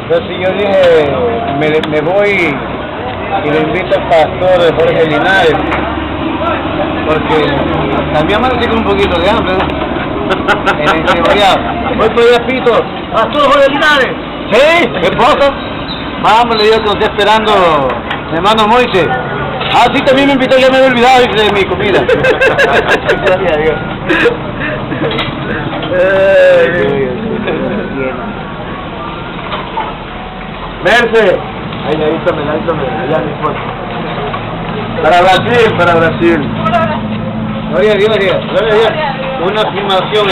Entonces yo dije, me voy y le invito al pastor Jorge Linares, porque también amanecí con un poquito de hambre, ¿no? En el cebollado. Voy por allá, Pito. ¡Pastor Jorge Linares! ¿Sí? ¿Qué pasa? Vamos, le digo que lo estoy esperando mi hermano Moisés. Ah, sí, también me invitó, ya me había olvidado de mi comida. Gracias a Dios. Merce. Ahí, avísame, allá mi esposa. Para Brasil. Gloria a Dios, gloria a Dios. Una filmación.